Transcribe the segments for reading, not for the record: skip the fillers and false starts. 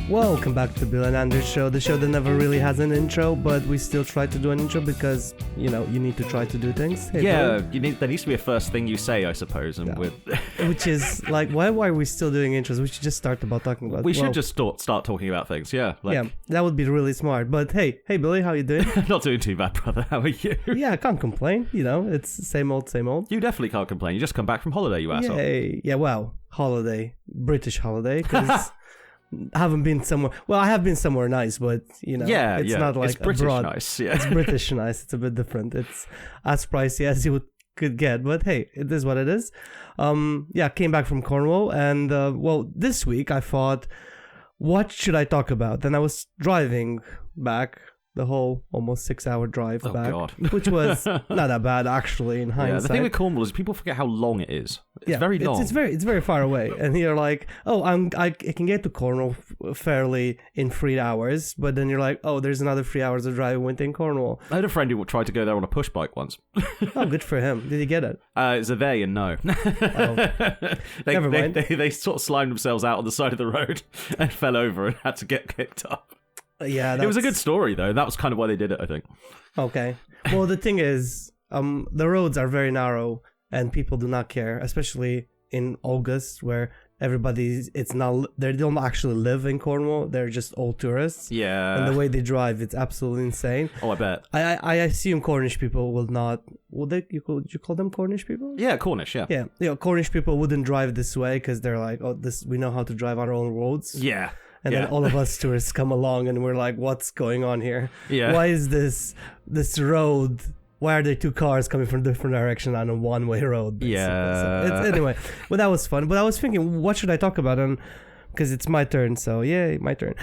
Welcome back to B&A Show, the show that never really has an intro, but we still try to do an intro because, you know, you need to try to do things. Hey, yeah, there needs to be a first thing you say, I suppose. And which is like, why are we still doing intros? We should just start about talking about. We should just start talking about things. Yeah, yeah, that would be really smart. But hey, Billy, how you doing? Not doing too bad, brother. How are you? Yeah, I can't complain. You know, it's same old, same old. You definitely can't complain. You just come back from holiday, you asshole. Yeah, well, British holiday, because. I haven't been somewhere. Well, I have been somewhere nice, but you know, it's not like it's British abroad. Nice. Yeah, it's British nice. It's a bit different. It's as pricey as you could get, but hey, it is what it is. Came back from Cornwall, and this week I thought, what should I talk about? And I was driving back the whole almost 6-hour drive back, God. Which was not that bad actually in hindsight. Yeah, the thing with Cornwall is people forget how long it is. It's very long. It's very far away, and you're like, oh, I can get to Cornwall fairly in 3 hours, but then you're like, oh, there's another 3 hours of driving within Cornwall. I had a friend who tried to go there on a push bike once. Oh, good for him. Did he get it? It's a they and no. Oh. Never mind. They sort of slimed themselves out on the side of the road and fell over and had to get picked up. Yeah, it was a good story though. That was kind of why they did it, I think. Okay. Well, the thing is, the roads are very narrow and people do not care, especially in August where they don't actually live in Cornwall. They're just all tourists. Yeah. And the way they drive, it's absolutely insane. Oh, I bet. I assume Cornish people will not. Would you call them Cornish people? Yeah, Cornish. Yeah. Yeah. You know, Cornish people wouldn't drive this way because they're like, oh, we know how to drive our own roads. Yeah. And then all of us tourists come along and we're like, what's going on here? Yeah. Why is this road? Why are there two cars coming from different direction on a one-way road? Basically? Yeah. So anyway, but that was fun. But I was thinking, what should I talk about? And because it's my turn, so yay, my turn.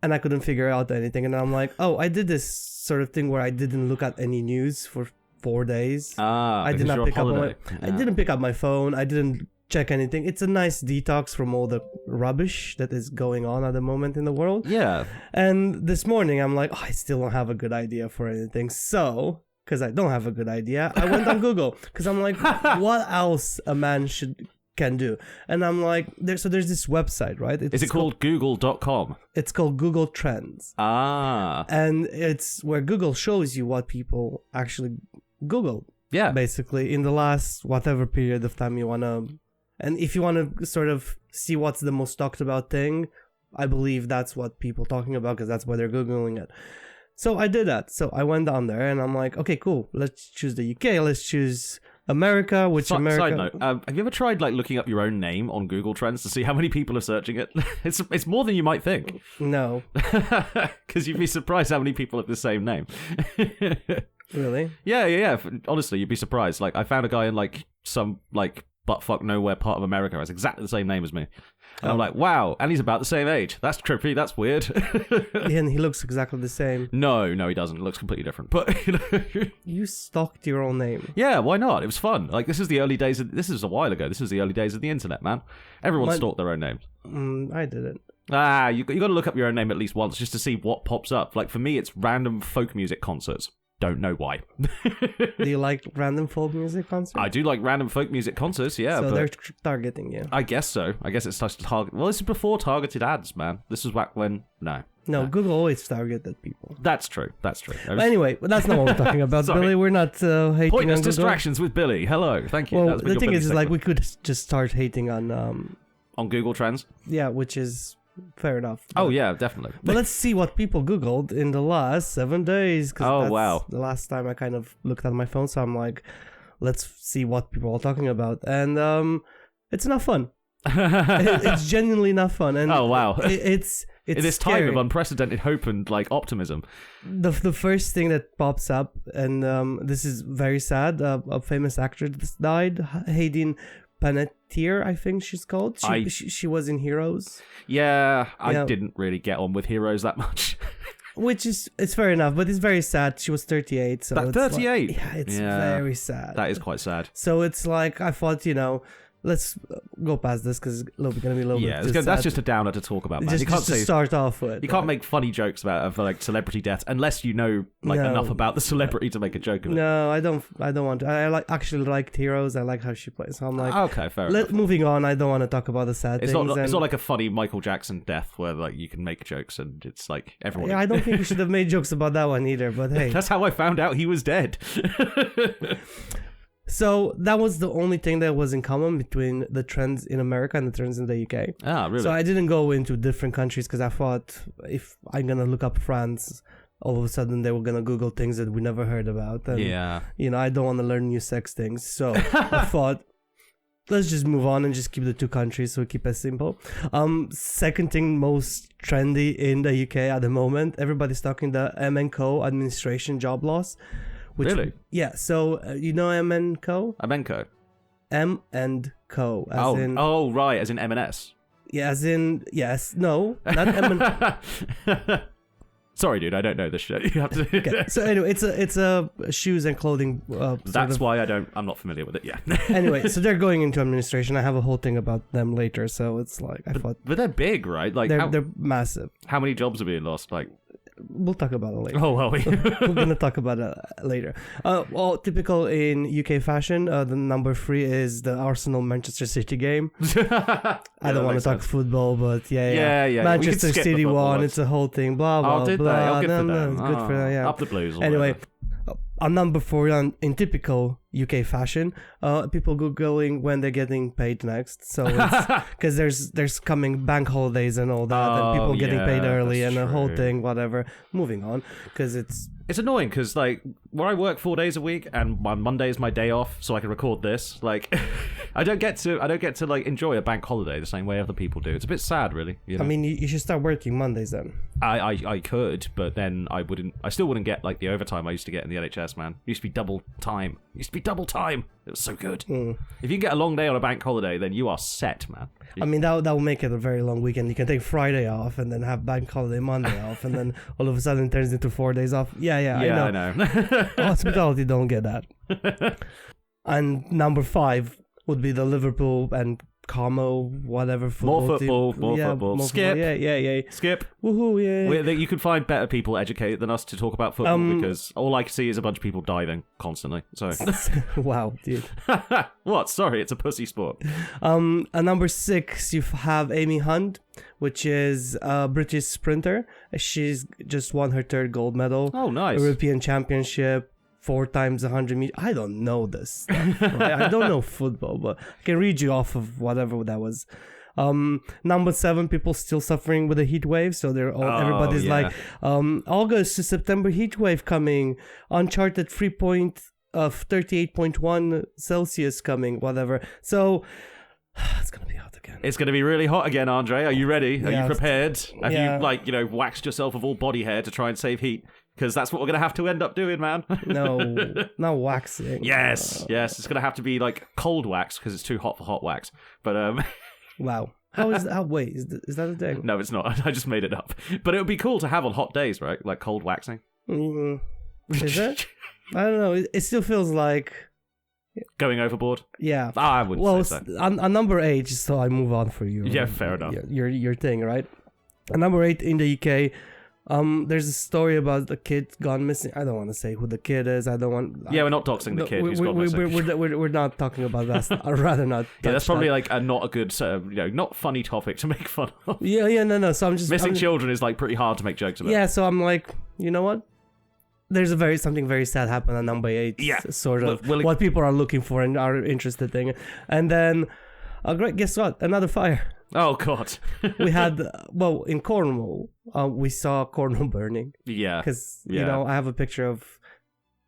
And I couldn't figure out anything. And I'm like, oh, I did this sort of thing where I didn't look at any news for 4 days. I did not pick up I didn't pick up my phone. I didn't check anything. It's a nice detox from all the rubbish that is going on at the moment in the world. Yeah. And this morning I'm like, I still don't have a good idea for anything. So, because I don't have a good idea, I went on Google because I'm like, what else a man can do? And I'm like, there's this website, right? Is it called google.com? It's called Google Trends. And it's where Google shows you what people actually Google. Yeah. Basically, in the last whatever period of time you want to. And if you want to sort of see what's the most talked about thing, I believe that's what people are talking about because that's why they're Googling it. So I did that. So I went on there and I'm like, okay, cool. Let's choose the UK. Let's choose America. Side note, have you ever tried like looking up your own name on Google Trends to see how many people are searching it? It's more than you might think. No. Because you'd be surprised how many people have the same name. Really? Yeah. Honestly, you'd be surprised. Like I found a guy in like some like buttfuck nowhere part of America has exactly the same name as me. And I'm like, wow, and he's about the same age. That's trippy, that's weird. And he looks exactly the same. No, he doesn't. He looks completely different. But you stalked your own name. Yeah, why not? It was fun. Like this is the early days this is a while ago. This was the early days of the internet, man. Everyone stalked their own names. I didn't. You got to look up your own name at least once just to see what pops up. Like for me, it's random folk music concerts. Don't know why. Do you like random folk music concerts? I do like random folk music concerts, yeah. So they're targeting you. I guess so. I guess it's such a target. Well, this is before targeted ads, man. This was back when... No, Google always targeted people. That's true. But anyway, that's not what we're talking about, Billy. We're not hating Pointless on distractions with Billy. Hello. Thank you. Well, the thing is, like, we could just start hating on Google Trends? Yeah, which is... fair enough. Oh, yeah, definitely. But let's see what people Googled in the last 7 days. Oh, wow. The last time I kind of looked at my phone, so I'm like, let's see what people are talking about. And it's not fun. It's genuinely not fun. And oh, wow. It's in this time of unprecedented hope and like optimism. The first thing that pops up, and this is very sad, a famous actress died, Hayden Panettiere, I think she's called. She was in Heroes. Yeah, I didn't really get on with Heroes that much. Which is, it's fair enough, but it's very sad. She was 38. So 38? It's very sad. That is quite sad. So it's like, I thought, let's go past this because it's going to be a little bit. Yeah, just that's sad. just a downer to talk about, man. Just, You can't just to say start off with. you can't make funny jokes about like celebrity deaths unless you know like No. enough about the celebrity to make a joke of it. No, I don't want to. I actually liked Heroes. I like how she plays. So I'm like, Okay, fair enough. moving on. I don't want to talk about the sad It's things. not. and- It's not like a funny Michael Jackson death where like you can make jokes and it's like everyone. Yeah, I don't think we should have made jokes about that one either. But hey, That's how I found out he was dead. so that was the only thing that was in common between the trends in America and the trends in the UK. Ah, really? So I didn't go into different countries because I thought if I'm gonna look up France, all of a sudden they were gonna Google things that we never heard about. And, Yeah. I don't want to learn new sex things. So I thought, let's just move on and just keep the two countries so we keep it simple. Second thing most trendy in the UK at the moment, everybody's talking the M&Co administration job loss. Really? Yeah. So M&Co? Amenco. M&Co. As in, right, as in M&S. yeah, as in yes, no, not M&Co. Sorry, dude, I don't know this shit. You have to. Okay. So anyway, it's a shoes and clothing. That's why I'm not familiar with it. Yeah. Anyway, so they're going into administration. I have a whole thing about them later. So it's like I thought But they're big, right? Like they're massive. how many jobs are being lost? Like, We'll talk about it later. oh well. We're gonna talk about it later. Well, typical in UK fashion, the number 3 is the Arsenal Manchester City game. I don't want to talk football, but yeah. Yeah. Manchester We could skip City the football won. ones. It's a whole thing. Blah blah Oh, did they? blah. Oh, good for them. Good for them. Yeah. Up the Blues. or Anyway, whatever. on number 4, in typical UK fashion, people googling when they're getting paid next. So because there's coming bank holidays and all that, and people getting paid early that's and the whole true. thing, whatever. Moving on, because it's annoying because like where I work 4 days a week and my Monday is my day off, so I can record this. Like, I don't get to like enjoy a bank holiday the same way other people do. It's a bit sad, really. You know? I mean, you should start working Mondays then. I could, but then I still wouldn't get like the overtime I used to get in the NHS, man. It used to be double time. It was so good. If you can get a long day on a bank holiday, then you are set, man. I mean, that will make it a very long weekend. You can take Friday off and then have bank holiday Monday off, and then all of a sudden it turns into 4 days off. Yeah, I know. Hospitality don't get that. And number 5 would be the Liverpool and Como, whatever football More football, team. more Yeah, football. more Skip. football. Yeah. Skip. Woohoo, yeah. You could find better people educated than us to talk about football because all I see is a bunch of people diving constantly. So, Wow, dude. what? Sorry, it's a pussy sport. At number 6, you have Amy Hunt, which is a British sprinter. She's just won her 3rd gold medal. Oh, nice. European Championship, 4 times 100 meters. I don't know this stuff, right? I don't know football, but I can read you off of whatever that was. Number 7, people still suffering with the heat wave, so everybody's yeah. like, August to September heat wave coming, uncharted 38.1 Celsius coming, whatever. So it's gonna be hot again. It's going to be really hot again, Andre. Are you ready? Are Yeah. you prepared? Have Yeah. you, waxed yourself of all body hair to try and save heat? Because that's what we're going to have to end up doing, man. No, not waxing. Yes. It's going to have to be like cold wax because it's too hot for hot wax. But Wow. Wait, is that a thing? no, it's not. I just made it up. But it would be cool to have on hot days, right? Like cold waxing. Is it? I don't know. It still feels like, Going overboard? yeah. I wouldn't say so. On number 8, just so I move on for you. Yeah, fair enough. Your thing, right? At number 8 in the UK, there's a story about a kid gone missing. I don't want to say who the kid is. I don't want. Yeah, we're not doxing the kid who's gone missing. We're not talking about that. I'd rather not. Yeah, that's touch probably that. like not a good, not funny topic to make fun of. Yeah, no. So I'm just Missing children is like pretty hard to make jokes about. Yeah, so I'm like, you know what? There's something very sad happened on number 8. Yeah. Sort of what people are looking for and are interested in. And then, great, guess what? Another fire. Oh God. We had, in Cornwall, we saw Cornwall burning. Yeah. Because, Yeah. I have a picture of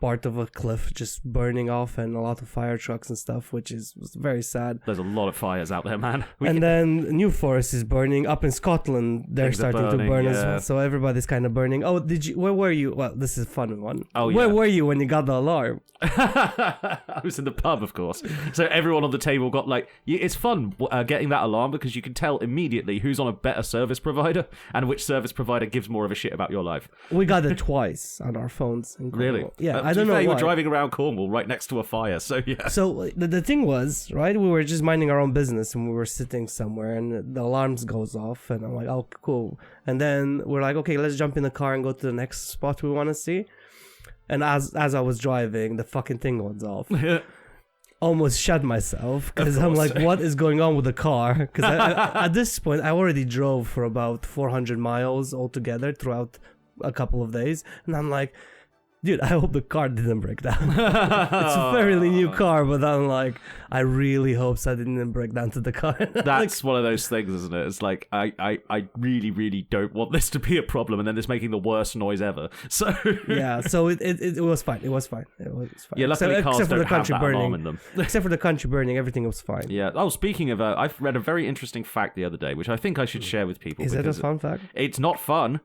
part of a cliff just burning off and a lot of fire trucks and stuff, which was very sad. There's a lot of fires out there, man. Then New Forest is burning. Up in Scotland, they're Things are starting to burning, burn as yeah. well. So everybody's kind of burning. Oh, where were you? Well, this is a fun one. Oh, Where yeah. were you when you got the alarm? I was in the pub, of course. So everyone on the table got like... It's fun getting that alarm because you can tell immediately who's on a better service provider and which service provider gives more of a shit about your life. We got it twice on our phones. In Really? Cornwall. Yeah, don't know you why. were driving around Cornwall right next to a fire, so yeah. So the thing was, right, we were just minding our own business and we were sitting somewhere and the alarms goes off and I'm like, oh, cool. And then we're like, okay, let's jump in the car and go to the next spot we want to see. And as I was driving, the fucking thing goes off. Almost shot myself because I'm like, what is going on with the car? Because at this point, I already drove for about 400 miles altogether throughout a couple of days. And I'm like, dude, I hope the car didn't break down. It's a fairly new car, but I'm like, I really hope so I didn't break down to the car. That's one of those things, isn't it? It's like, I really, really don't want this to be a problem, and then it's making the worst noise ever. So yeah, so it was fine. It was fine. Yeah, luckily cars except for don't the country have that burning. alarm in them. Except for the country burning, everything was fine. Yeah. Oh, speaking of, I've read a very interesting fact the other day, which I think I should share with people. Is it a fun fact? It's not fun,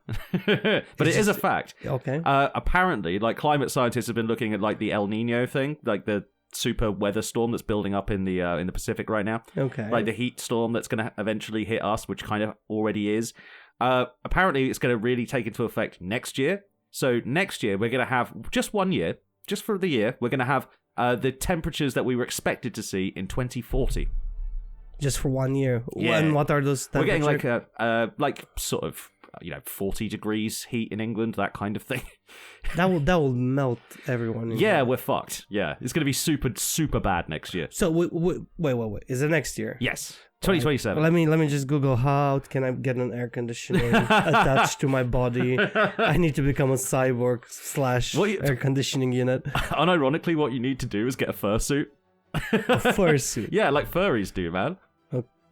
but it is a fact. Okay. Apparently, like, climate scientists have been looking at like the El Nino thing, like the super weather storm that's building up in the Pacific right now. Okay. Like the heat storm that's going to eventually hit us, which kind of already is. Apparently, it's going to really take into effect next year. So next year, we're going to have just 1 year, just for the year, we're going to have the temperatures that we were expected to see in 2040. Just for 1 year. Yeah. And what are those temperatures? We're getting like sort of 40 degrees heat in England, that kind of thing. that will melt everyone. Yeah, we're fucked. Yeah, it's going to be super, super bad next year. So wait. Is it next year? Yes, 2027. Let me just Google how can I get an air conditioning attached to my body. I need to become a cyborg / air conditioning unit. Unironically, what you need to do is get a fursuit. A fursuit. Yeah, like furries do, man.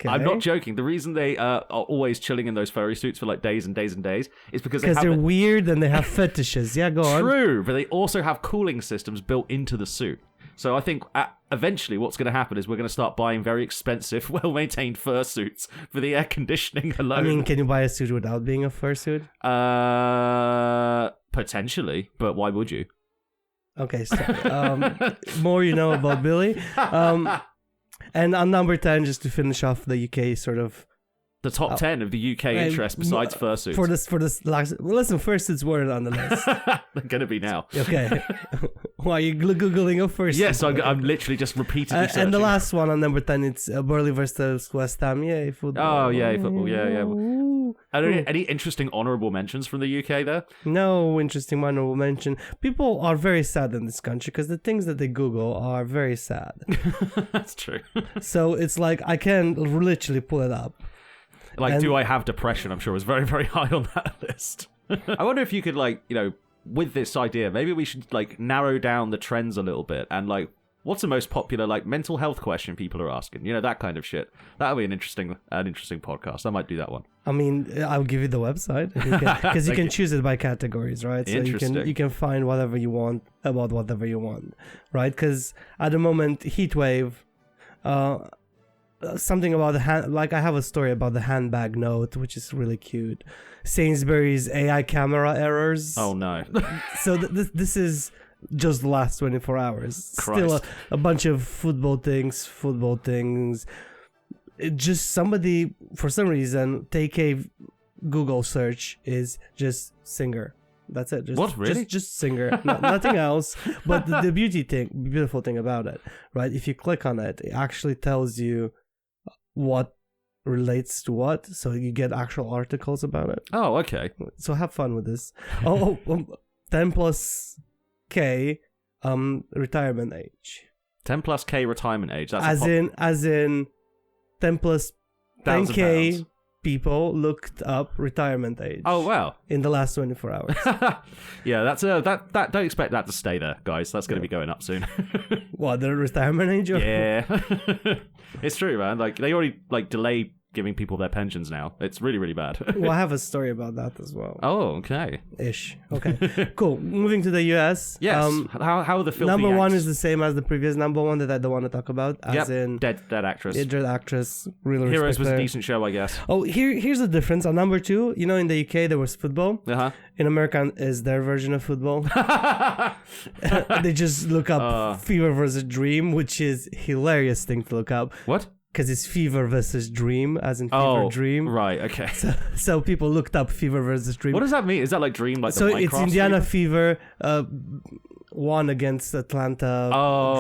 Okay. I'm not joking. The reason they are always chilling in those furry suits for like days and days and days is because they're weird and they have fetishes. Yeah, go on. True, but they also have cooling systems built into the suit. So I think eventually what's going to happen is we're going to start buying very expensive, well-maintained fursuits for the air conditioning alone. I mean, can you buy a suit without being a fursuit? Potentially, but why would you? Okay, so more you know about Billy. And on number 10, just to finish off the UK sort of... The top 10 of the UK interest besides fursuits. For this last... Well, listen, fursuits weren't on the list. They're going to be now. Okay. Why are you Googling a fursuit? Yes, I'm literally just repeatedly searching. And the last one on number 10, it's Burnley versus West Ham. Yay, football. Oh, yeah, football. Yeah. Any interesting honourable mentions from the UK there? No interesting honourable mention. People are very sad in this country because the things that they Google are very sad. That's true. So it's like I can literally pull it up. Like, do I have depression? I'm sure is very, very high on that list. I wonder if you could, like, with this idea, maybe we should, like, narrow down the trends a little bit and, like, what's the most popular, like, mental health question people are asking? That kind of shit. That'll be an interesting podcast. I might do that one. I mean, I'll give you the website because you can choose it by categories, right? So you can find whatever you want about whatever you want, right? Because at the moment, heatwave, something about I have a story about the handbag note, which is really cute. Sainsbury's AI camera errors. Oh no! So this is just the last 24 hours. Christ. Still a bunch of football things. It just somebody for some reason take a Google search is just singer. That's it. Just, what, really? Just singer. Nothing else. But the beautiful thing about it, right? If you click on it, it actually tells you what relates to what, so you get actual articles about it. Oh, okay. So have fun with this. 10 plus K retirement age. 10 plus K retirement age. That's as in 10 plus 10K £1,000. people looked up retirement age. Oh wow! In the last 24 hours. Yeah, that's that. Don't expect that to stay there, guys. That's going to be going up soon. What, the retirement age? Yeah, it's true, man. Like they already delay giving people their pensions now. It's really, really bad. Well, I have a story about that as well. Oh, okay. Okay, cool. Moving to the US. Yes. How are the filthy number one acts? is the same as the previous number one that I don't want to talk about. As in dead actress. Dead actress. Really Heroes was her. a decent show, I guess. Oh, here's the difference. On number 2, in the UK there was football. Uh-huh. In America is their version of football. They just look up Fever versus Dream, which is hilarious thing to look up. What? Because it's Fever versus Dream, as in Fever Dream. Right, okay. So people looked up Fever versus Dream. What does that mean? Is that like Dream, like so the Minecraft it's Indiana Fever. won against Atlanta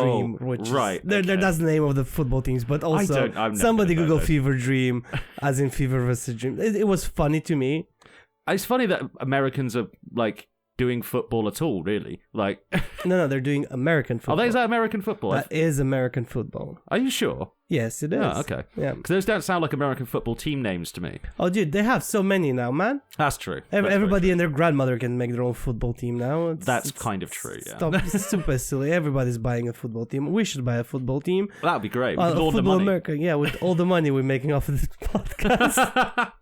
Dream, which right. That's the name of the football teams, but also somebody Google Fever Dream, as in Fever versus Dream. It was funny to me. It's funny that Americans are like doing football at all, really. Like, no, they're doing American football. Is that American football? That is American football. Are you sure? Yes, it is. Oh, okay. Yeah. Because those don't sound like American football team names to me. Oh, dude, they have so many now, man. That's true. Everybody and their grandmother can make their own football team now. That's kind of true, yeah. It's super silly. Everybody's buying a football team. We should buy a football team. That would be great. With all the Football money. America, yeah, with all the money we're making off of this podcast.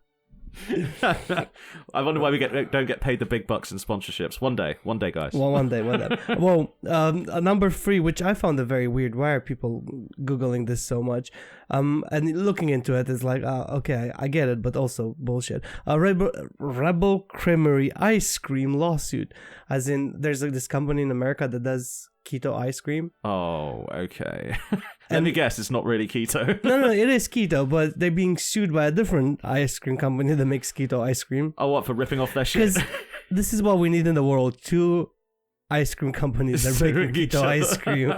I wonder why we don't get paid the big bucks in sponsorships. One day, guys. Well, one day. Well, number 3, which I found very weird. Why are people Googling this so much? And looking into it is like, okay, I get it, but also bullshit. Rebel Creamery ice cream lawsuit. As in, there's this company in America that does keto ice cream. Oh, okay. Let me guess, it's not really keto. No, it is keto, but they're being sued by a different ice cream company that makes keto ice cream. Oh, what, for ripping off their shit? Because this is what we need in the world. 2 ice cream companies that are making keto ice cream.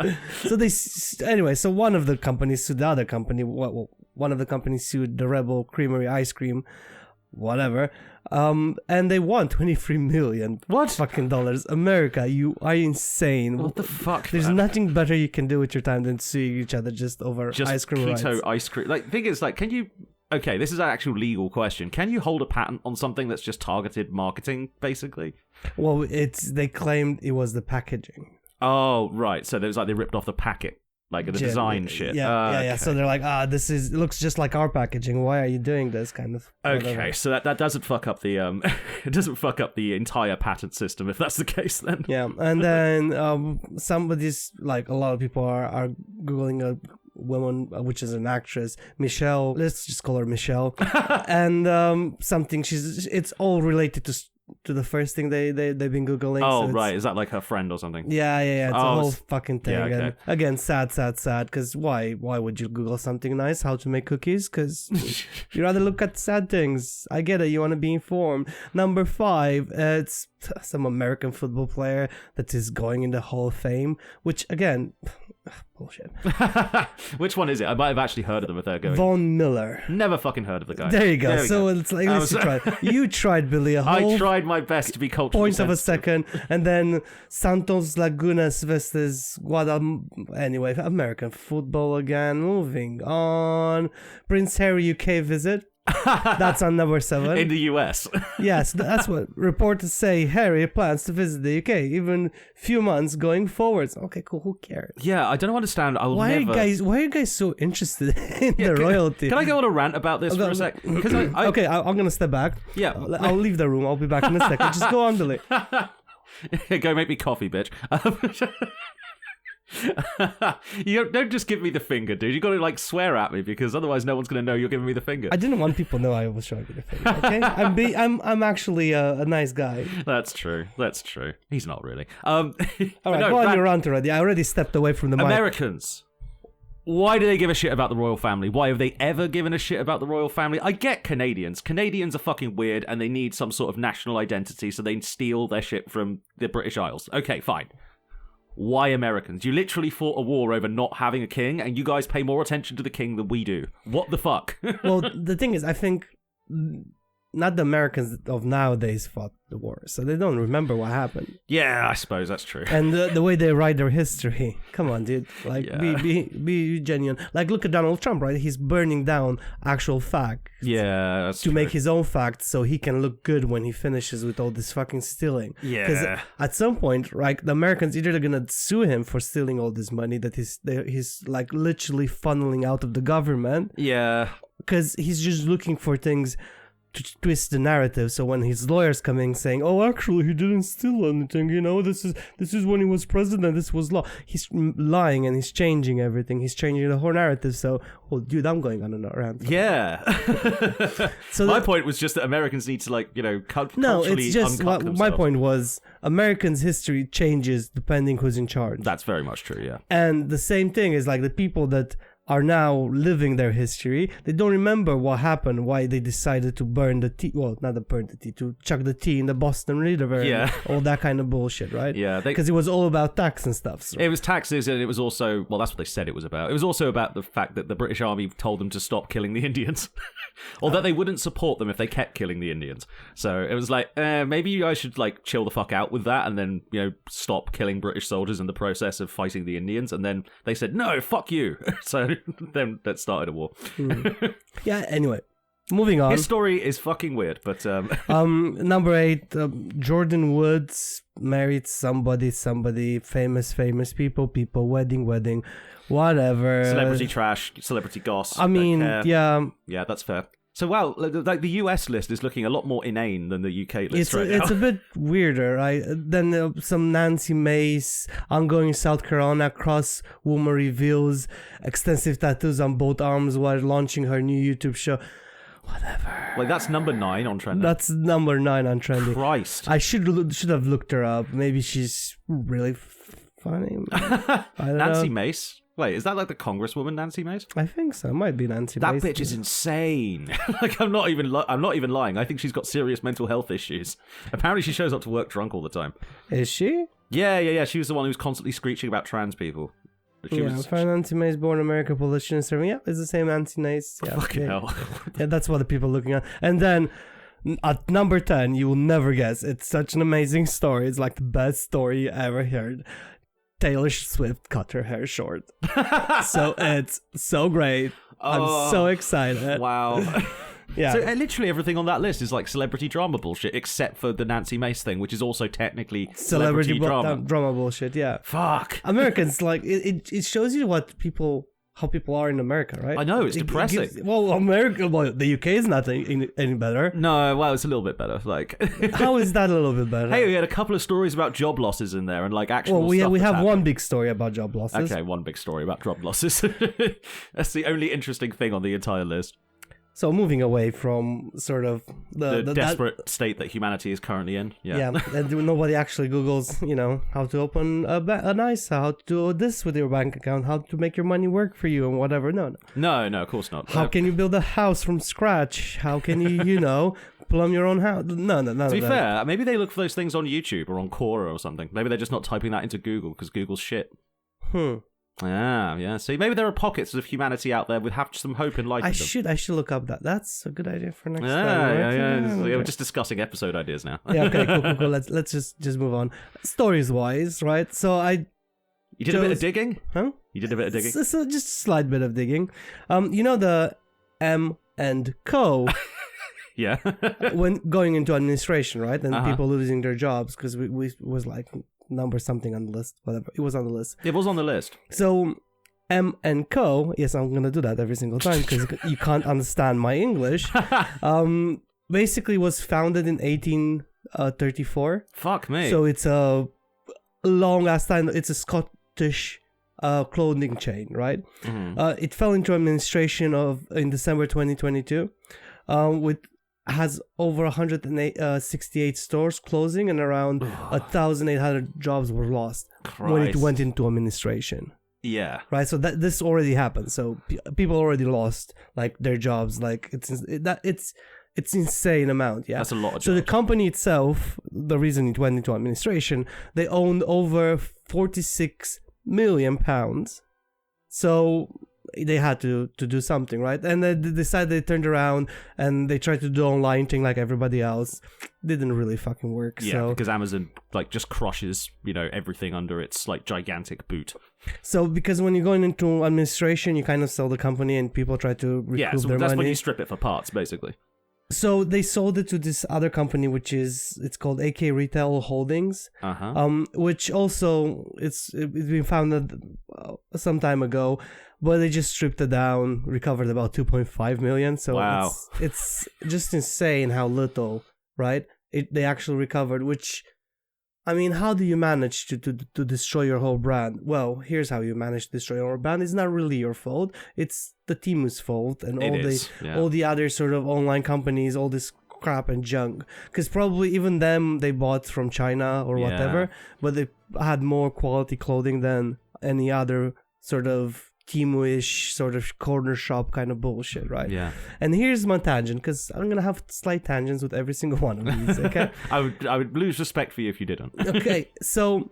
So one of the companies sued the other company. One of the companies sued the Rebel Creamery ice cream, whatever. And they won $23 million. What? Fucking dollars. America, you are insane. What the fuck? There's nothing better you can do with your time than suing each other just over ice cream keto rights. ice cream. Like, thing is, like, can you... Okay, this is an actual legal question. Can you hold a patent on something that's just targeted marketing, basically? Well, they claimed it was the packaging. Oh, right. So there was like they ripped off the packet. Like the design shit. Yeah. Okay. So they're like, it looks just like our packaging. Why are you doing this kind of? Okay, whatever. so that doesn't fuck up the it doesn't fuck up the entire patent system if that's the case then. Yeah, and then somebody's like a lot of people are googling a woman which is an actress, Michelle. Let's just call her Michelle, and something it's all related to the first thing they've been googling. Oh, so right. Is that like her friend or something? Yeah. It's a whole fucking thing. Yeah, okay. And again, sad. Because why would you Google something nice? How to make cookies? Because you rather look at sad things. I get it. You want to be informed. Number 5, it's some American football player that is going in the Hall of Fame, which again, bullshit. Which one is it? I might have actually heard of them if they're going. Von Miller. Never fucking heard of the guy. There you go. It's like, at least you tried. You tried, Billy. I tried my best to be culturally point of a second, and then Santos Lagunas versus Anyway, American football again. Moving on. Prince Harry UK visit. That's on number 7. In the US. Yes, that's what reporters say. Harry plans to visit the UK, even few months going forwards. Okay, cool. Who cares? Yeah, I don't understand. Why are you guys so interested in the royalty? Can I go on a rant about this for a sec? Because okay, I'm gonna step back. Yeah, I'll leave the room. I'll be back in a second. Just go on, Billy. Go make me coffee, bitch. You don't just give me the finger, dude. You got to like swear at me because otherwise no one's going to know you're giving me the finger. I didn't want people to know I was showing you the finger. Okay, I'm actually a nice guy. That's true. He's not really. All right, go on your rant already. I already stepped away from the mic. Americans. Why do they give a shit about the royal family? Why have they ever given a shit about the royal family? I get Canadians. Canadians are fucking weird and they need some sort of national identity, so they steal their shit from the British Isles. Okay, fine. Why Americans? You literally fought a war over not having a king, and you guys pay more attention to the king than we do. What the fuck? Well, the thing is, I think not the Americans of nowadays fought the war, so they don't remember what happened. Yeah, I suppose that's true. And the way they write their history, come on, dude. Like, be genuine. Like, look at Donald Trump, right? He's burning down actual facts. Yeah, that's to make his own facts, so he can look good when he finishes with all this fucking stealing. Yeah. Because at some point, right, the Americans either they're gonna sue him for stealing all this money that he's like literally funneling out of the government. Yeah. Because he's just looking for things to twist the narrative. So when his lawyers come in saying, "Oh, actually, he didn't steal anything. You know, this is when he was president. This was law." He's lying and he's changing everything. He's changing the whole narrative. So, oh, dude, I'm going on a rant. Yeah. So my point was just that Americans need to, like, you know, no, it's just my point was Americans' history changes depending who's in charge. That's very much true. Yeah. And the same thing is like the people that are now living their history. They don't remember what happened, why they decided to burn the tea. Well, not to burn the tea, to chuck the tea in the Boston River. Yeah. All that kind of bullshit, right? Yeah. Because it was all about tax and stuff. So. It was taxes, and it was also, well, that's what they said it was about. It was also about the fact that the British Army told them to stop killing the Indians. Or that they wouldn't support them if they kept killing the Indians. So it was like, maybe you guys should like chill the fuck out with that and then, stop killing British soldiers in the process of fighting the Indians. And then they said, no, fuck you. So then that started a war. Yeah, anyway. Moving on. His story is fucking weird, but... Number 8, Jordan Woods married somebody, famous people, wedding, whatever. Celebrity trash, celebrity goss. I mean, yeah. Yeah, that's fair. So, wow, like the US list is looking a lot more inane than the UK list now. It's a bit weirder, right? Then some Nancy Mace, ongoing South Carolina cross woman reveals extensive tattoos on both arms while launching her new YouTube show. Whatever. Like, that's number 9 on Trending. That's number 9 on Trending. Christ. I should have looked her up. Maybe she's really funny. I don't Nancy know. Mace? Wait, is that like the Congresswoman Nancy Mace? I think so. It might be Nancy That Mace. bitch is insane. Like, I'm not even lying. I think she's got serious mental health issues. Apparently, she shows up to work drunk all the time. Is she? Yeah. She was the one who was constantly screeching about trans people. Nancy Mace, born American politician serving. Yeah, it's the same Nancy Mace. Yeah, Fucking hell. Yeah, that's what the people are looking at. And then at number 10, you will never guess. It's such an amazing story. It's like the best story you ever heard. Taylor Swift cut her hair short. So it's so great. I'm so excited. Wow. Yeah. So literally everything on that list is like celebrity drama bullshit, except for the Nancy Mace thing, which is also technically celebrity drama. Drama bullshit, yeah. Fuck. Americans, like, it shows you how people are in America, right? I know, it's depressing. The UK is not any better. No, well, it's a little bit better. Like, how is that a little bit better? Hey, we had a couple of stories about job losses in there, and like actual. Well, we stuff have happened. one big story about job losses. Okay, one big story about job losses. That's the only interesting thing on the entire list. So moving away from sort of the desperate state that humanity is currently in. Yeah. And nobody actually Googles, how to open an ISA, how to do this with your bank account, how to make your money work for you and whatever. No, of course not. How can you build a house from scratch? How can you, plumb your own house? No. To be fair, maybe they look for those things on YouTube or on Quora or something. Maybe they're just not typing that into Google because Google's shit. Yeah. See, maybe there are pockets of humanity out there with have some hope in life. I should look up that. That's a good idea for next time. Yeah. Okay. We're just discussing episode ideas now. Yeah. Okay. Cool. Let's just move on. Stories wise, right? So You did a bit of digging? Huh? You did a bit of digging? So just a slight bit of digging. The M&Co. Yeah. when going into administration, right? And Uh-huh. people losing their jobs because we was like number something on the list, whatever. It was on the list. It was on the list. So M&Co, yes, I'm going to do that every single time because you can't understand my English. Basically was founded in 1834. Fuck me. So it's a long ass time. It's a Scottish clothing chain, right? Mm-hmm. It fell into administration in December 2022. Has over 168 stores closing and around 1,800 jobs were lost when it went into administration. Yeah. Right. So this already happened. So people already lost like their jobs. Like it's insane amount. Yeah. That's a lot of jobs. So the company itself, the reason it went into administration, they owned over 46 million pounds. So they had to do something, right? And they decided they turned around and they tried to do online thing like everybody else. Didn't really fucking work. Yeah, so. because Amazon like just crushes, everything under its like gigantic boot. So because when you're going into administration, you kind of sell the company and people try to recoup their that's money. when you strip it for parts, basically. So they sold it to this other company, it's called AK Retail Holdings, which also it's been founded some time ago, but they just stripped it down, recovered about 2.5 million. So wow. it's just insane how little, right? They actually recovered. Which, I mean, how do you manage to destroy your whole brand? Well, here's how you manage to destroy your brand. It's not really your fault. It's the team's fault and all the other sort of online companies, all this crap and junk. Because probably even them, they bought from China or whatever, but they had more quality clothing than any other sort of Temu-ish sort of corner shop kind of bullshit, right? Yeah. And here's my tangent, because I'm gonna have slight tangents with every single one of these. Okay. I would lose respect for you if you didn't. Okay, so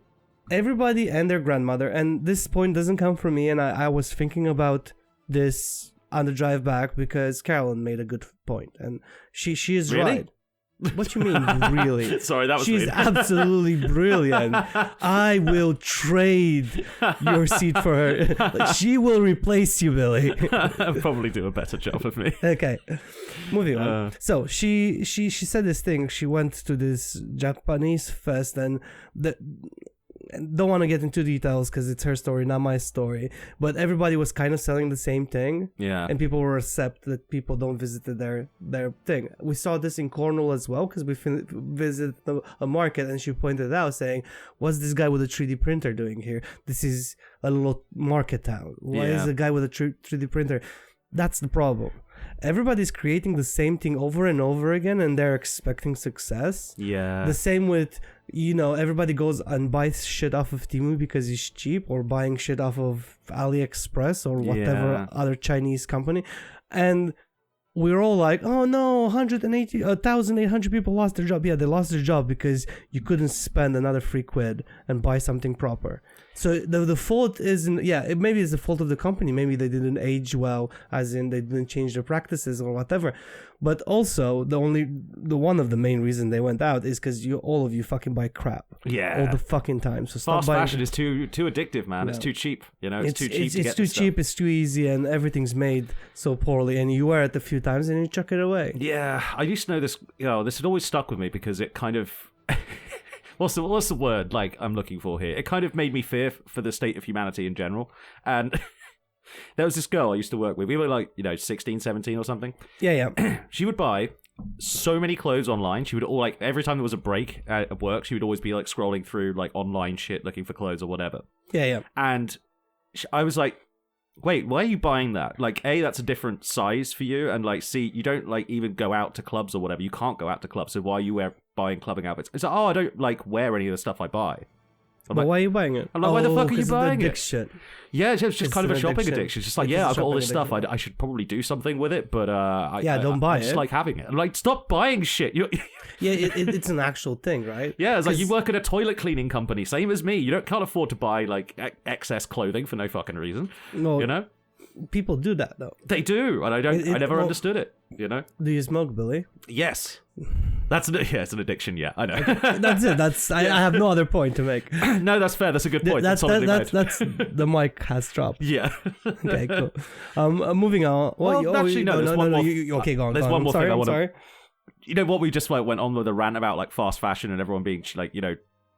everybody and their grandmother, and this point doesn't come from me, and I was thinking about this on the drive back because Carolyn made a good point, and she is Really? right. What you mean, really? Sorry, that was She's weird. absolutely brilliant. I will trade your seat for her. Like, she will replace you, Billy. I'll probably do a better job of me. Okay, moving on. So she said this thing. She went to this Japanese fest, and don't want to get into details because it's her story, not my story. But everybody was kind of selling the same thing. Yeah. And people were upset that people don't visit their thing. We saw this in Cornwall as well because we visited a market, and she pointed out saying, "What's this guy with a 3D printer doing here? This is a little market town. Why is a guy with a 3D printer?" That's the problem. Everybody's creating the same thing over and over again, and they're expecting success. Yeah. The same with, everybody goes and buys shit off of Temu because it's cheap, or buying shit off of AliExpress or whatever other Chinese company. And we're all like, oh no, 1,800 people lost their job. Yeah, they lost their job because you couldn't spend another £3 and buy something proper. So the fault isn't, maybe it's the fault of the company. Maybe they didn't age well, as in they didn't change their practices or whatever. But also, the one of the main reasons they went out is because all of you fucking buy crap. Yeah. All the fucking time. So stop Fast buying. fashion is too addictive, man. No. It's too cheap. It's too cheap to get It's too this cheap, stuff. it's too easy, and everything's made so poorly, and you wear it a few times and you chuck it away. Yeah, I used to know this. This had always stuck with me because it kind of. What's the word like I'm looking for here? It kind of made me fear for the state of humanity in general. And there was this girl I used to work with. We were like, 16, 17 or something. Yeah. She would buy so many clothes online. She would every time there was a break at work, she would always be like scrolling through like online shit looking for clothes or whatever. Yeah. And I was like, wait, why are you buying that? Like, A, that's a different size for you, and like, C, you don't like even go out to clubs or whatever. You can't go out to clubs, so why are you buying clubbing outfits? It's like, I don't like wear any of the stuff I buy. But why are you buying it? I'm like, why the fuck are you buying it? Shit. Yeah, it's just kind of a an shopping addiction. addiction. It's just like, It's I've a got all this shopping stuff. I should probably do something with it, but don't buy I just it. like having it. I'm like, stop buying shit. It's an actual thing, right? Yeah, it's like you work at a toilet cleaning company, same as me. You can't afford to buy like excess clothing for no fucking reason. No, people do that though. They do, and I never understood it. Do you smoke, Billy? Yes. It's an addiction. Yeah, I know. That's it. I have no other point to make. No, that's fair. That's a good point. That's the mic has dropped. Yeah. Okay, cool. Moving on. Actually, no. There's one more. Okay, go on. There's one more thing I want to. Sorry. You know what we just went on with a rant about like fast fashion and everyone being like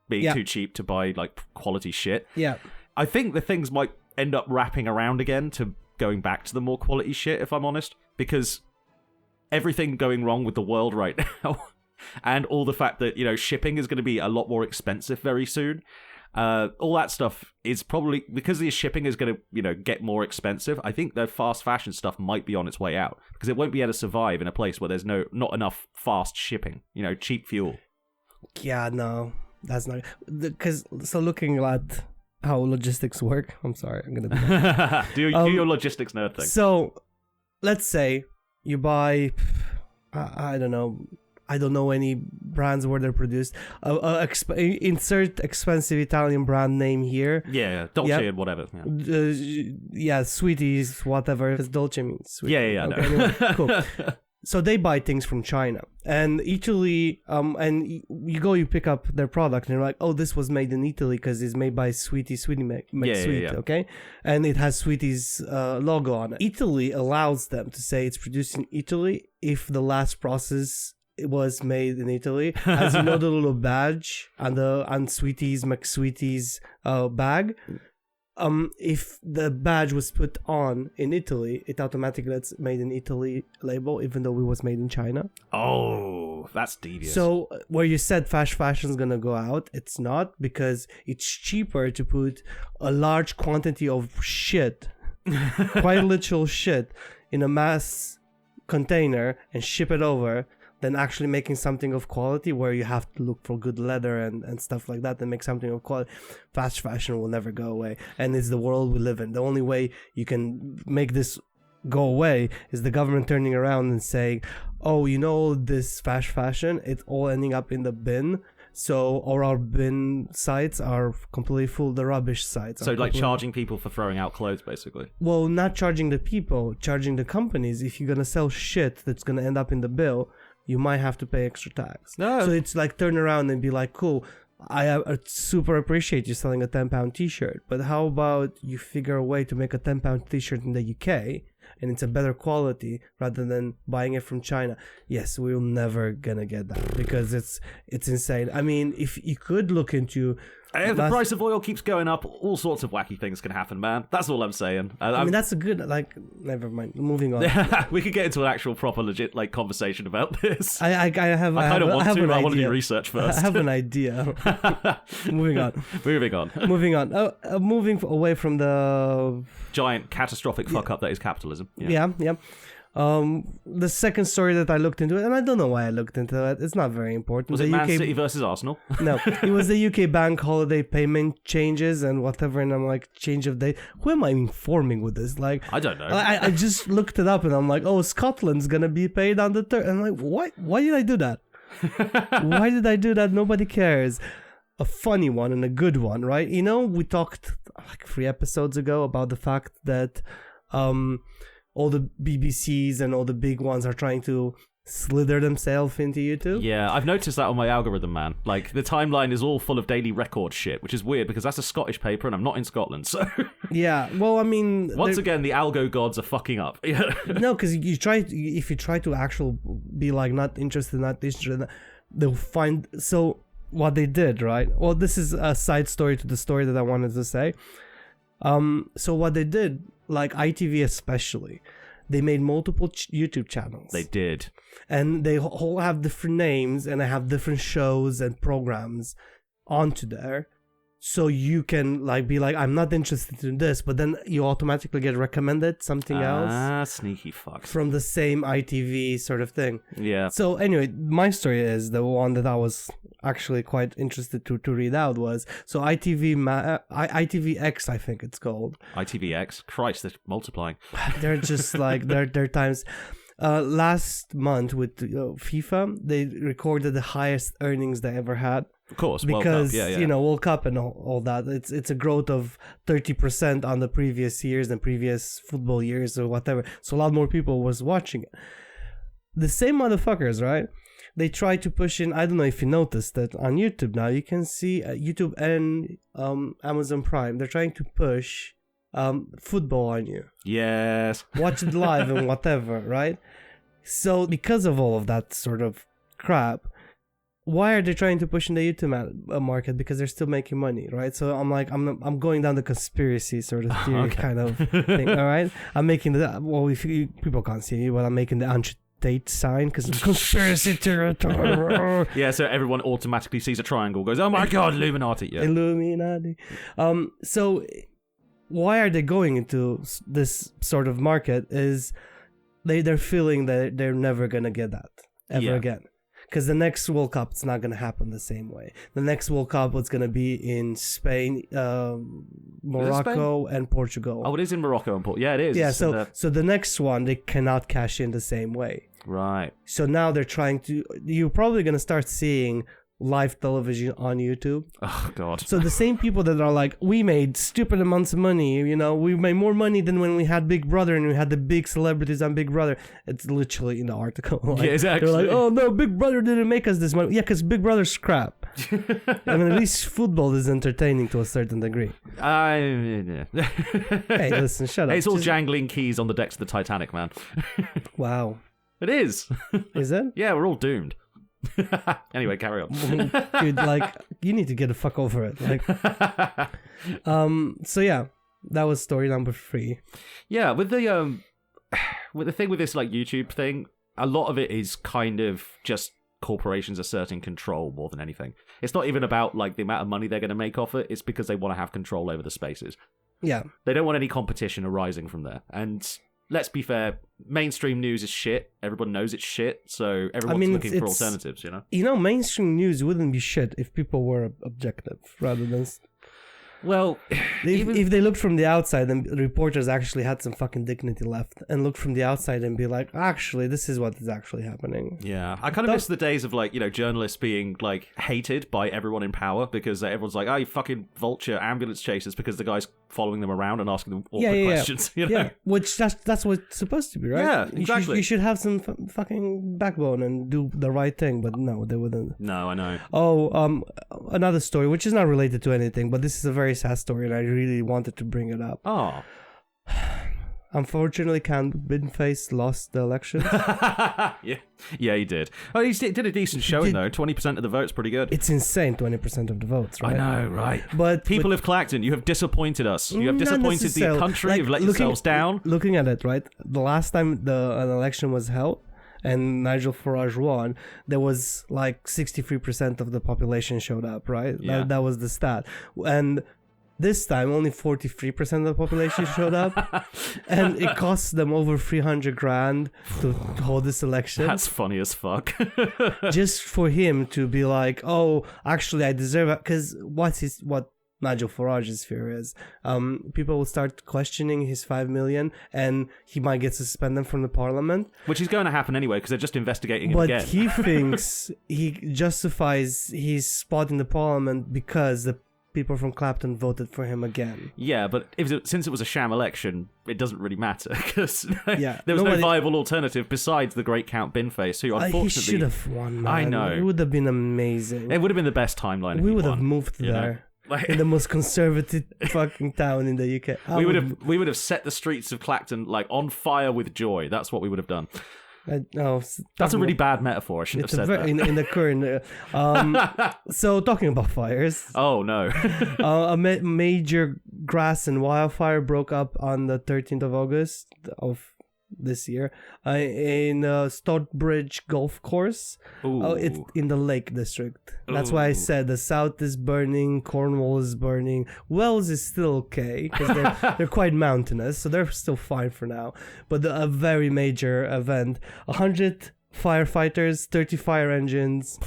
being too cheap to buy like quality shit. Yeah. I think the things might end up wrapping around again to going back to the more quality shit, if I'm honest, because everything going wrong with the world right now, and all the fact that shipping is going to be a lot more expensive very soon. All that stuff is probably because the shipping is going to get more expensive. I think the fast fashion stuff might be on its way out because it won't be able to survive in a place where there's not enough fast shipping. Cheap fuel. Yeah, no, that's not because. So looking at how logistics work, I'm sorry, I'm gonna do that. do your logistics nerd thing. So let's say you buy, I don't know any brands where they're produced. Insert expensive Italian brand name here. Yeah, Dolce and whatever. Sweeties, whatever. Because Dolce means sweet. Yeah. Okay, anyway, cool. So they buy things from China and Italy, and you pick up their product and you're like, oh, this was made in Italy because it's made by Sweetie McSweet, okay? And it has Sweetie's logo on it. Italy allows them to say it's produced in Italy if the last process was made in Italy. As you know, the little badge on Sweetie's McSweetie's bag. If the badge was put on in Italy, it automatically lets made in Italy label, even though it was made in China. Oh, that's devious. So where you said fast fashion is gonna go out, it's not, because it's cheaper to put a large quantity of shit, quite literal shit, in a mass container and ship it over than actually making something of quality where you have to look for good leather and stuff like that and make something of quality. Fast fashion will never go away. And it's the world we live in. The only way you can make this go away is the government turning around and saying, oh, you know, this fast fashion, it's all ending up in the bin. So all our bin sites are completely full. The rubbish sites. So like charging people for throwing out clothes, basically. Well, not charging the people, charging the companies. If you're gonna sell shit that's gonna end up in the bill, you might have to pay extra tax. No. So it's like turn around and be like, cool, I super appreciate you selling a £10 t-shirt, but how about you figure a way to make a £10 t-shirt in the UK and it's a better quality rather than buying it from China? Yes, we're never gonna get that because it's insane. I mean, if you could look into... If the price of oil keeps going up, all sorts of wacky things can happen, man. That's all I'm saying. I mean, that's a good, like, never mind. Moving on. We could get into an actual proper legit, like, conversation about this. I kind of want to, but I want to do research first. I have an idea. Moving on. Moving on. Moving away from the... giant, catastrophic fuck-up that is capitalism. Yeah. The second story that I looked into it, and I don't know why I looked into it, it's not very important. Was it Man City versus Arsenal? No, it was the UK bank holiday payment changes and whatever, and I'm like, change of date. Who am I informing with this? Like, I don't know. I just looked it up and I'm like, oh, Scotland's gonna be paid on the 3rd. I'm like, why did I do that? Why did I do that? Nobody cares. A funny one and a good one, right? You know, we talked like 3 episodes ago about the fact that all the BBCs and all the big ones are trying to slither themselves into YouTube. Yeah, I've noticed that on my algorithm, man. Like, the timeline is all full of Daily Record shit, which is weird because that's a Scottish paper and I'm not in Scotland, so... Yeah, well, I mean... Once again, the algo gods are fucking up. No, because if you try to actually be like, not interested, they'll find... So, what they did, right? Well, this is a side story to the story that I wanted to say. So what they did, like ITV especially, they made multiple YouTube channels. They did. And they all have different names and they have different shows and programs onto there. So you can like be like, I'm not interested in this, but then you automatically get recommended something else. Ah, sneaky fuck. From the same ITV sort of thing. Yeah. So anyway, my story is the one that I was actually quite interested to read out was, so ITVX, I think it's called. ITVX? Christ, they're multiplying. They're just like, they're times... last month with FIFA, they recorded the highest earnings they ever had. Of course, because World Cup, yeah. You know, World Cup and all that. It's a growth of 30% on the previous years and previous football years or whatever. So a lot more people was watching it. The same motherfuckers, right? They try to push in. I don't know if you noticed that on YouTube now you can see YouTube and Amazon Prime. They're trying to push football on you. Yes. Watch it live and whatever, right? So because of all of that sort of crap, why are they trying to push in the YouTube market? Because they're still making money, right? So I'm like, I'm going down the conspiracy sort of theory kind of thing, all right? I'm making if people can't see me, but I'm making the anti-date sign because it's conspiracy territory. Yeah, so everyone automatically sees a triangle, goes, oh my god, Illuminati. Yeah. Illuminati. So why are they going into this sort of market is they're feeling that they're never going to get that ever again. Because the next World Cup, it's not going to happen the same way. The next World Cup was going to be in Spain, Morocco, and Portugal. Oh, it is in Morocco and Portugal. Yeah, it is. Yeah, so the next one, they cannot cash in the same way. Right. So now they're trying to... You're probably going to start seeing live television on YouTube. Oh, God. So the same people that are like, we made stupid amounts of money, you know, we made more money than when we had Big Brother and we had the big celebrities on Big Brother. It's literally in the article. Like, yeah, exactly. They're like, oh no, Big Brother didn't make us this money. Yeah, because Big Brother's crap. I mean, at least football is entertaining to a certain degree. Yeah. Hey, listen, shut up. It's all jangling keys on the decks of the Titanic, man. Wow. It is. Is it? Yeah, we're all doomed. Anyway, carry on. Dude, like, you need to get the fuck over it. Like, so yeah, that was story number 3. Yeah, with the thing with this like YouTube thing, a lot of it is kind of just corporations asserting control more than anything. It's not even about like the amount of money they're going to make off it. It's because they want to have control over the spaces. Yeah, they don't want any competition arising from there. And let's be fair, mainstream news is shit. Everyone knows it's shit, so everyone's looking for alternatives, you know? You know, mainstream news wouldn't be shit if people were objective rather than... Well, if they looked from the outside and reporters actually had some fucking dignity left and looked from the outside and be like, actually, this is what is actually happening. Yeah, I kind of miss the days of, like, you know, journalists being, like, hated by everyone in power because everyone's like, oh, you fucking vulture ambulance chasers because the guy's following them around and asking them awkward questions. You know? Yeah, which that's what it's supposed to be, right? Yeah, exactly. You should have some fucking backbone and do the right thing, but no, they wouldn't. No, I know. Oh, another story, which is not related to anything, but this is a very sad story, and I really wanted to bring it up. Oh. Unfortunately, Binface lost the election. yeah, he did. Oh, he did a decent showing, though. 20% of the vote's pretty good. It's insane, 20% of the votes, right? I know, right? But People of Clacton, you have disappointed us. You have disappointed the country. You've let yourselves down. Looking at it, right? The last time an election was held and Nigel Farage won, there was like 63% of the population showed up, right? Yeah. That was the stat. And this time, only 43% of the population showed up, and it cost them over 300 grand to hold this election. That's funny as fuck. Just for him to be like, oh, actually, I deserve it. Because what Nigel Farage's fear is, people will start questioning his 5 million, and he might get suspended from the parliament. Which is going to happen anyway, because they're just investigating him again. But he thinks he justifies his spot in the parliament because the people from Clapton voted for him again. Yeah, but since it was a sham election, it doesn't really matter because there was nobody... no viable alternative besides the great Count Binface, who unfortunately he should have won. Man. I know, it would have been amazing. It would have been the best timeline. We would have moved there. In the most conservative fucking town in the UK. We would have set the streets of Clacton like on fire with joy. That's what we would have done. That's a really bad metaphor. I shouldn't have said that. In the current... so, talking about fires... Oh, no. A major grass and wildfire broke up on the 13th of August of this year in Stockbridge Golf Course. It's in the Lake District. That's why I said the south is burning, Cornwall is burning. Wells is still okay because they're quite mountainous, so they're still fine for now. But a very major event, 100 firefighters, 30 fire engines,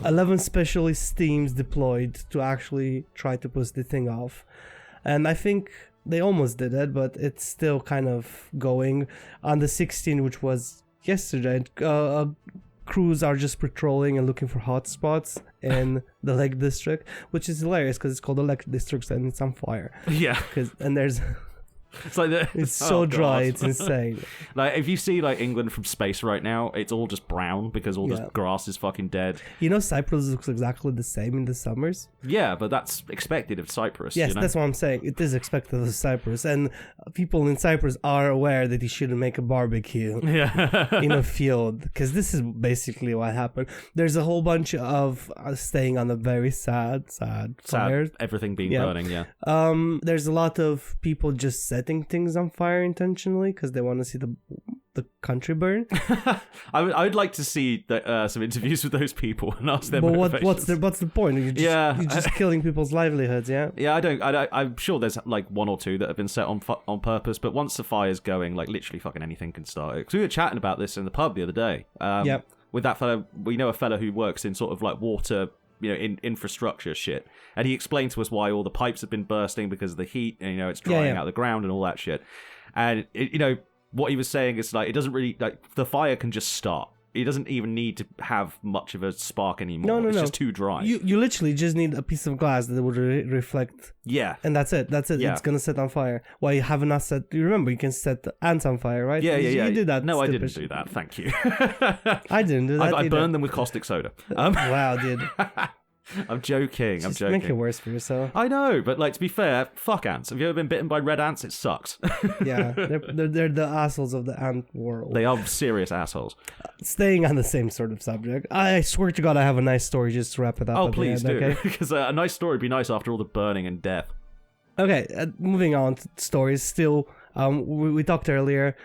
11 specialist teams deployed to actually try to push the thing off. And I think they almost did it, but it's still kind of going. On the 16th, which was yesterday, crews are just patrolling and looking for hotspots in the Lake District, which is hilarious because it's called the Lake District and it's on fire. Yeah. And there's... It's like it's so dry, it's insane. Like if you see like England from space right now, it's all just brown because all the grass is fucking dead. You know, Cyprus looks exactly the same in the summers. Yeah, but that's expected of Cyprus. Yes, you know? That's what I'm saying. It is expected of Cyprus, and people in Cyprus are aware that you shouldn't make a barbecue in a field because this is basically what happened. There's a whole bunch of staying on a very sad fire. Everything being burning. Yeah. There's a lot of people just setting things on fire intentionally because they want to see the country burn. I would like to see some interviews with those people and ask them. But what's the point? You're just killing people's livelihoods. Yeah. I'm sure there's like one or two that have been set on purpose. But once the fire's going, like literally fucking anything can start. Because we were chatting about this in the pub the other day. With that fellow, we know a fellow who works in sort of like water, in infrastructure shit, and he explained to us why all the pipes have been bursting because of the heat, and it's drying out the ground and all that shit. And what he was saying is like it doesn't really like the fire can just start. It doesn't even need to have much of a spark anymore. It's just too dry. You literally just need a piece of glass that would reflect. Yeah. And that's it. Yeah. It's gonna set on fire. Well, you have not set. You remember you can set ants on fire, right? Yeah. You did that. No, I didn't do that. Thank you. I didn't do that. I burned them with caustic soda. Wow, dude. I'm joking. Just make it worse for yourself. I know, but like to be fair, fuck ants. Have you ever been bitten by red ants? It sucks. Yeah, they're the assholes of the ant world. They are serious assholes. Staying on the same sort of subject, I swear to God, I have a nice story just to wrap it up. Oh, please do, okay? Because a nice story would be nice after all the burning and death. Okay, moving on to stories. Still, we talked earlier.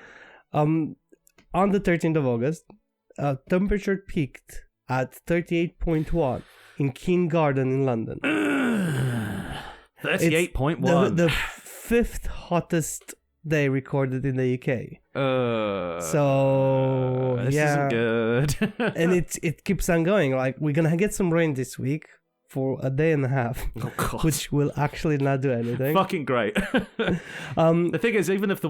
On the 13th of August, temperature peaked at 38.1. in Keene Garden in London. 38.1. The fifth hottest they recorded in the UK. This isn't good. And it keeps on going. Like, we're gonna get some rain this week for a day and a half, which will actually not do anything. Fucking great. The thing is, even if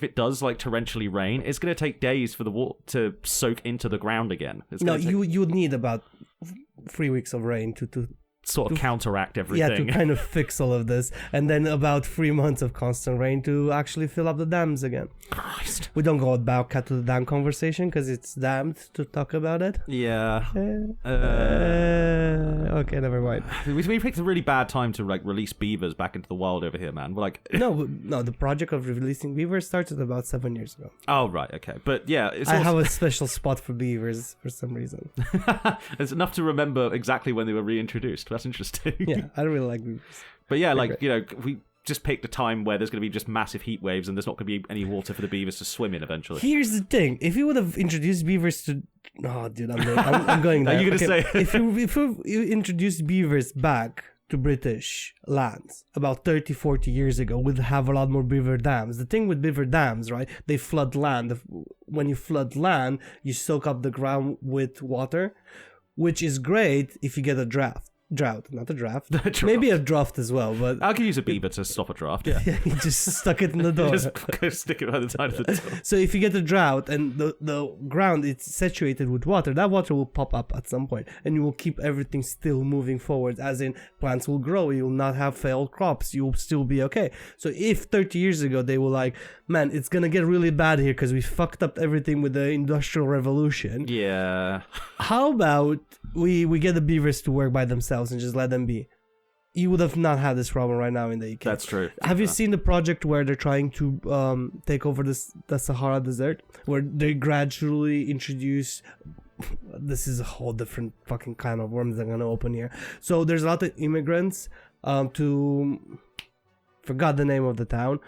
it does like torrentially rain, it's going to take days for the water to soak into the ground again. You would need about 3 weeks of rain to sort of counteract everything. Yeah, to kind of fix all of this, and then about 3 months of constant rain to actually fill up the dams again. Christ. We don't go about cat to the dam conversation because it's damned to talk about it. Yeah. Okay, never mind. We picked a really bad time to like release beavers back into the wild over here, man. We're like no. The project of releasing beavers started about 7 years ago. Oh right, okay, but yeah, I have a special spot for beavers for some reason. It's enough to remember exactly when they were reintroduced. That's interesting. Yeah, I don't really like beavers. But yeah, like, you know, we just picked a time where there's going to be just massive heat waves and there's not going to be any water for the beavers to swim in eventually. Here's the thing. If you would have introduced beavers to... Oh, dude, I'm going there. Are you going to say... if you introduced beavers back to British lands about 30, 40 years ago, we'd have a lot more beaver dams. The thing with beaver dams, right, they flood land. When you flood land, you soak up the ground with water, which is great if you get a drought, not a draft. Maybe a draft as well, but I could use a beaver to stop a draft. Yeah, you just stuck it in the door. Just stick it by the side of the door. So if you get a drought and the ground is saturated with water, that water will pop up at some point, and you will keep everything still moving forward. As in, plants will grow. You will not have failed crops. You will still be okay. So if 30 years ago they were like, man, it's gonna get really bad here because we fucked up everything with the Industrial Revolution. Yeah. How about we get the beavers to work by themselves and just let them be? You would have not had this problem right now in the UK. That's true. Have you seen the project where they're trying to take over the Sahara Desert, where they gradually introduce... This is a whole different fucking kind of worms I'm gonna open here. So there's a lot of immigrants to... Forgot the name of the town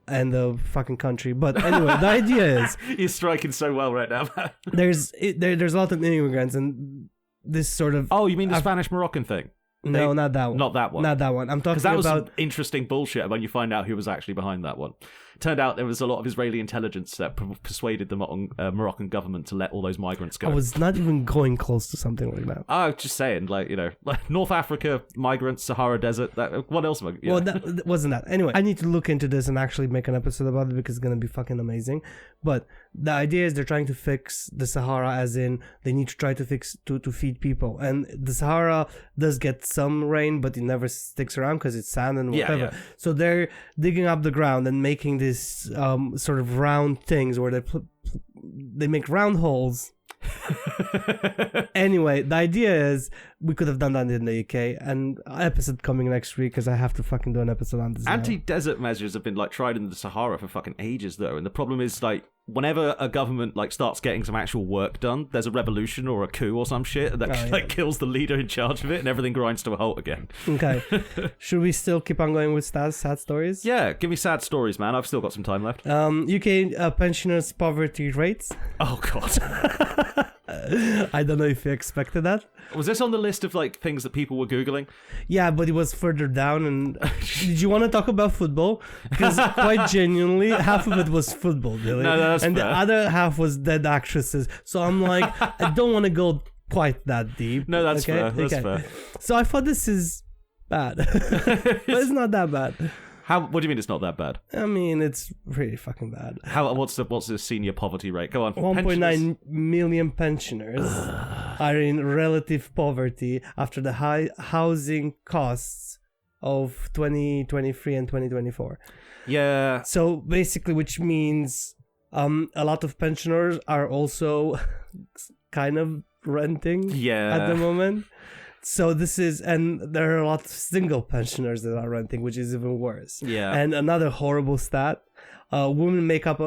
and the fucking country, but anyway, the idea is... You're striking so well right now, man. There's a lot of immigrants, and this sort of... Oh, you mean the Spanish-Moroccan thing? No, not that one. Not that one. Not that one. I'm talking about... Because that was some interesting bullshit when you find out who was actually behind that one. Turned out there was a lot of Israeli intelligence that persuaded the Moroccan government to let all those migrants go. I was not even going close to something like that. I was just saying, like, you know, like North Africa, migrants, Sahara Desert, what else am I... Well, that wasn't that. Anyway, I need to look into this and actually make an episode about it because it's going to be fucking amazing. But the idea is they're trying to fix the Sahara, as in they need to try to fix to feed people. And the Sahara does get some rain, but it never sticks around because it's sand and whatever. Yeah. So they're digging up the ground and making this sort of round things where they make round holes. Anyway, the idea is we could have done that in the UK, and an episode coming next week because I have to fucking do an episode on this. Anti-desert measures have been like tried in the Sahara for fucking ages though, and the problem is like whenever a government like starts getting some actual work done, there's a revolution or a coup or some shit that kills the leader in charge of it, and everything grinds to a halt again. Okay, should we still keep on going with sad stories? Yeah, give me sad stories, man. I've still got some time left. UK pensioners' poverty rates. Oh god. I don't know if you expected that. Was this on the list of like things that people were Googling? Yeah, but it was further down. And did you want to talk about football? Because quite genuinely, half of it was football, Billy. No, that's and fair. The other half was dead actresses. So I'm like, I don't want to go quite that deep. No, that's fair. That's fair. So I thought this is bad. But it's not that bad. What do you mean it's not that bad? I mean, it's really fucking bad. What's the senior poverty rate? Go on. 1.9 million pensioners are in relative poverty after the high housing costs of 2023 and 2024. Yeah. So basically, which means a lot of pensioners are also kind of renting at the moment. So and there are a lot of single pensioners that are renting, which is even worse. Yeah. And another horrible stat, women make up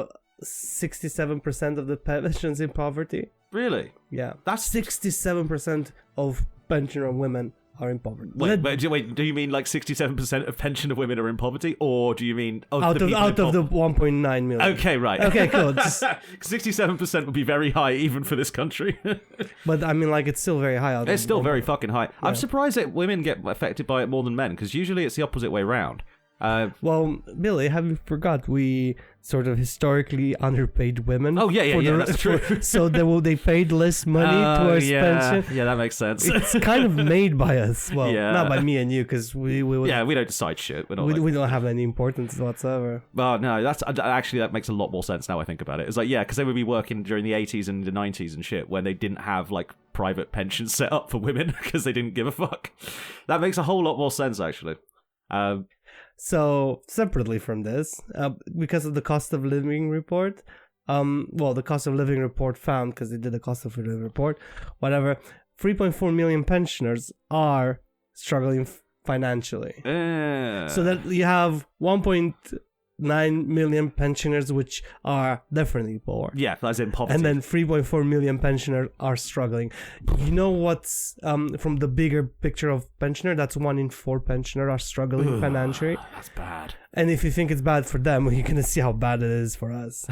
67% of the pensions in poverty. Really? Yeah. That's 67% of pensioner women are in poverty. Wait, do you mean like 67% of pensioner women are in poverty, or do you mean out of the 1.9 million? Okay, right. Okay, cool. 67% would be very high even for this country. But I mean, like, it's still very high. It's still very fucking high. Yeah. I'm surprised that women get affected by it more than men, because usually it's the opposite way around. Well, Billy, have you forgot we sort of historically underpaid women? Oh, yeah, that's true. So they paid less money towards pension. Yeah, that makes sense. It's kind of made by us. Well, Yeah. not by me and you, because we don't decide shit. We're not we don't have any importance whatsoever. Well, no, that makes a lot more sense now I think about it. It's like, yeah, because they would be working during the 80s and the 90s and shit when they didn't have like private pensions set up for women because they didn't give a fuck. That makes a whole lot more sense, actually. So, separately from this, because of the cost of living report, the cost of living report found, because they did a cost of living report, whatever, 3.4 million pensioners are struggling financially. So that you have 1.9 million pensioners which are definitely poor. Yeah, that's in poverty. And then 3.4 million pensioners are struggling. You know what's from the bigger picture of pensioner? That's 1 in 4 pensioners are struggling financially. That's bad. And if you think it's bad for them, you're gonna see how bad it is for us.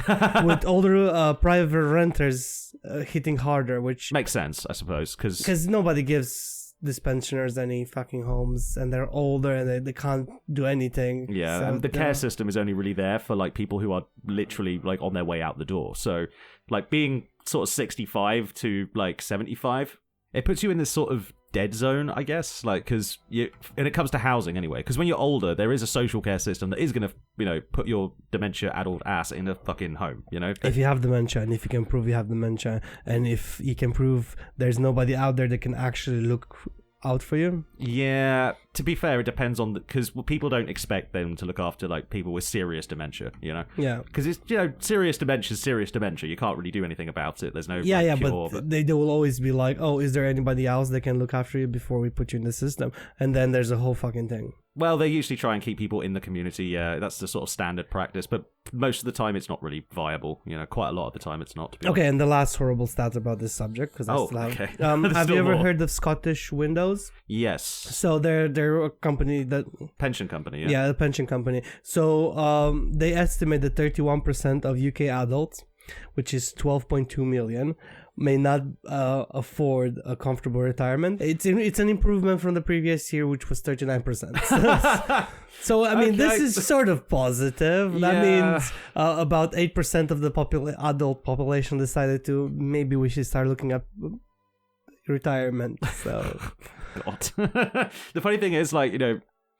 With older private renters hitting harder, which makes sense, I suppose, because nobody gives these pensioners any fucking homes, and they're older and they can't do anything. Yeah, and the care system is only really there for like people who are literally like on their way out the door. So like being sort of 65 to like 75, it puts you in this sort of dead zone, I guess, like, because and it comes to housing anyway, because when you're older there is a social care system that is going to put your dementia addled ass in a fucking home, if you have dementia, and if you can prove you have dementia, and if you can prove there's nobody out there that can actually look out for you. Yeah, to be fair, it depends on because people don't expect them to look after like people with serious dementia, Yeah, because it's serious dementia is serious dementia. You can't really do anything about it. There's no cure, but they will always be like, oh, is there anybody else that can look after you before we put you in the system? And then there's a whole fucking thing. Well, they usually try and keep people in the community. Yeah, that's the sort of standard practice. But most of the time, it's not really viable. Quite a lot of the time, it's not. To be honest. And the last horrible stats about this subject, because okay. Have you ever heard of Scottish Windows? Yes. So they're a company that pension company. Yeah, a pension company. So they estimate that 31% of UK adults, which is 12.2 million, may not afford a comfortable retirement. It's an improvement from the previous year, which was 39%. So I mean, this is sort of positive. Yeah. That means about 8% of the adult population decided to maybe we should start looking at retirement. So, God. The funny thing is, like,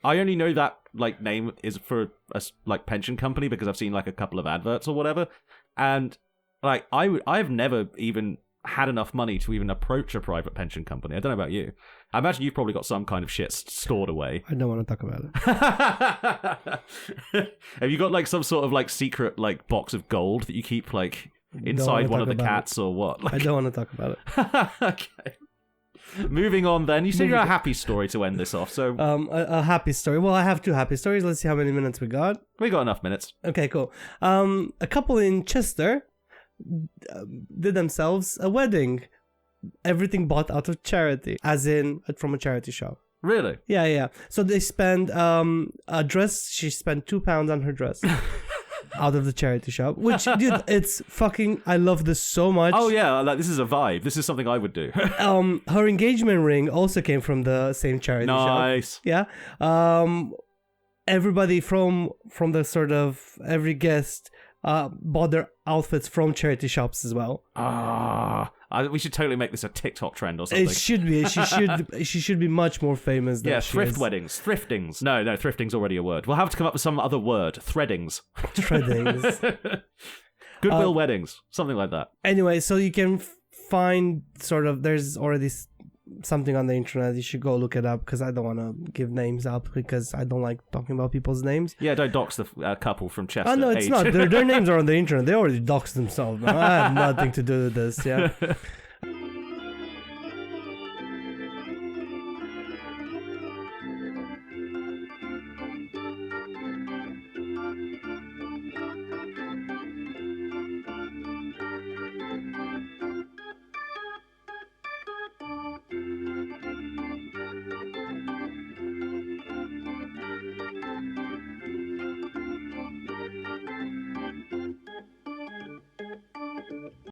I only know that like name is for a like pension company because I've seen like a couple of adverts or whatever, and like I've never even had enough money to even approach a private pension company. I don't know about you. I imagine you've probably got some kind of shit stored away. I don't want to talk about it. Have you got like some sort of like secret like box of gold that you keep like inside one of the cats or what? Like... I don't want to talk about it. Okay. Moving on then. You said you're a happy story to end this off, so... A happy story. Well, I have 2 happy stories. Let's see how many minutes we got. We got enough minutes. Okay, cool. A couple in Chester did themselves a wedding. Everything bought out of charity, as in from a charity shop. Really? Yeah. So they spent a dress. She spent £2 on her dress. Out of the charity shop, which, dude, it's fucking, I love this so much. Oh yeah, like this is a vibe. This is something I would do. Her engagement ring also came from the same charity shop. Nice. Yeah. Everybody from the sort of every guest bought their outfits from charity shops as well. We should totally make this a TikTok trend or something. It should be. She should be much more famous than thrift weddings. Thriftings. No, thrifting's already a word. We'll have to come up with some other word. Threadings. Goodwill weddings. Something like that. Anyway, so you can find sort of, there's already something on the internet. You should go look it up, because I don't want to give names out because I don't like talking about people's names. Yeah, don't dox the couple from Chester. Oh no, it's not. Their names are on the internet. They already doxed themselves. I have nothing to do with this. Yeah.